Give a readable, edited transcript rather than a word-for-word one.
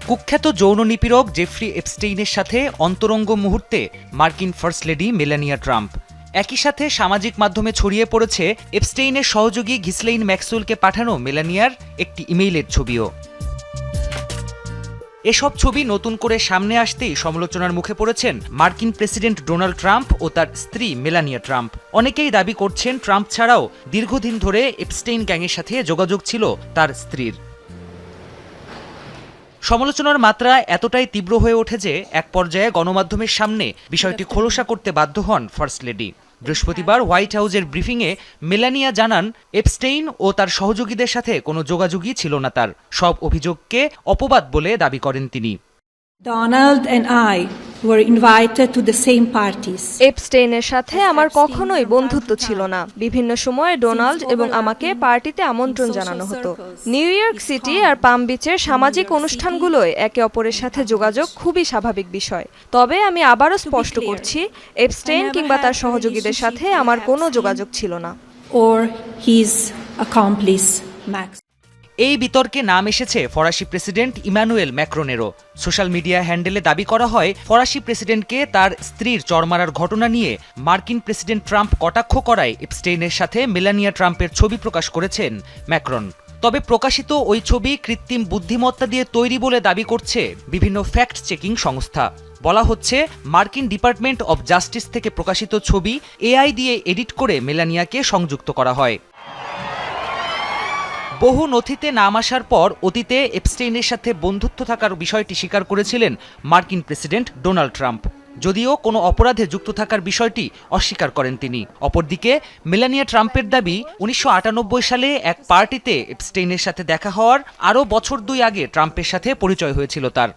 কুখ্যাত যৌন নিপীড়ক জেফ্রি এপস্টেইনের সাথে অন্তরঙ্গ মুহূর্তে মার্কিন ফার্স্ট লেডি মেলানিয়া ট্রাম্প। একই সাথে সামাজিক মাধ্যমে ছড়িয়ে পড়েছে এপস্টেইনের সহযোগী ঘিসলেইন ম্যাক্সওয়েলকে পাঠানো মেলানিয়ার একটি ইমেইলের ছবিও। এসব ছবি নতুন করে সামনে আসতেই সমালোচনার মুখে পড়েছেন মার্কিন প্রেসিডেন্ট ডোনাল্ড ট্রাম্প ও তার স্ত্রী মেলানিয়া ট্রাম্প। অনেকেই দাবি করছেন ট্রাম্প ছাড়াও দীর্ঘদিন ধরে এপস্টেইন গ্যাংয়ের সাথে যোগাযোগ ছিল তার স্ত্রীর। সমালোচনার মাত্রা এতটাই তীব্র হয়ে ওঠে যে এক পর্যায়ে গণমাধ্যমের সামনে বিষয়টি খোলসা করতে বাধ্য হন ফার্স্ট লেডি। বৃহস্পতিবার হোয়াইট হাউসের ব্রিফিংয়ে মেলানিয়া জানান এপস্টেইন ও তার সহযোগীদের সাথে কোনো যোগাযোগই ছিল না তার। সব অভিযোগকে অপবাদ বলে দাবি করেন তিনি। Donald and I were invited to the same parties. এপস্টেইনের সাথে আমার কখনোই বন্ধুত্ব ছিল না। বিভিন্ন সময়ে ডোনাল্ড এবং আমাকে পার্টিতে আমন্ত্রণ জানানো হতো। নিউ ইয়র্ক সিটি আর পাম বিচের সামাজিক অনুষ্ঠানগুলোয় একে অপরের সাথে যোগাযোগ খুবই স্বাভাবিক বিষয়। তবে আমি আবারও স্পষ্ট করছি, এপস্টেইন কিংবা তার সহযোগীদের সাথে আমার কোনো যোগাযোগ ছিল না। Or his accomplice, Max. এই বিতর্কে নাম এসেছে ফরাসি প্রেসিডেন্ট ইমানুয়েল ম্যাক্রনেরও। সোশ্যাল মিডিয়া হ্যান্ডেলে দাবি করা হয় ফরাসি প্রেসিডেন্টকে তার স্ত্রীর চর মারার ঘটনা নিয়ে মার্কিন প্রেসিডেন্ট ট্রাম্প কটাক্ষ করায় এপস্টেইনের সাথে মেলানিয়া ট্রাম্পের ছবি প্রকাশ করেছেন ম্যাক্রন। তবে প্রকাশিত ওই ছবি কৃত্রিম বুদ্ধিমত্তা দিয়ে তৈরি বলে দাবি করছে বিভিন্ন ফ্যাক্ট চেকিং সংস্থা। বলা হচ্ছে মার্কিন ডিপার্টমেন্ট অব জাস্টিস থেকে প্রকাশিত ছবি এআই দিয়ে এডিট করে মেলানিয়াকে সংযুক্ত করা হয়। বহু নথিতে নাম আসার পর অতীতে এপস্টেইনের সাথে বন্ধুত্ব থাকার বিষয়টি স্বীকার করেছিলেন মার্কিন প্রেসিডেন্ট ডোনাল্ড ট্রাম্প, যদিও কোনো অপরাধে যুক্ত থাকার বিষয়টি অস্বীকার করেন তিনি। অপরদিকে মেলানিয়া ট্রাম্পের দাবি 1998 সালে এক পার্টিতে এপস্টেইনের সাথে দেখা হওয়ার আরও বছর দুই আগে ট্রাম্পের সাথে পরিচয় হয়েছিল তার।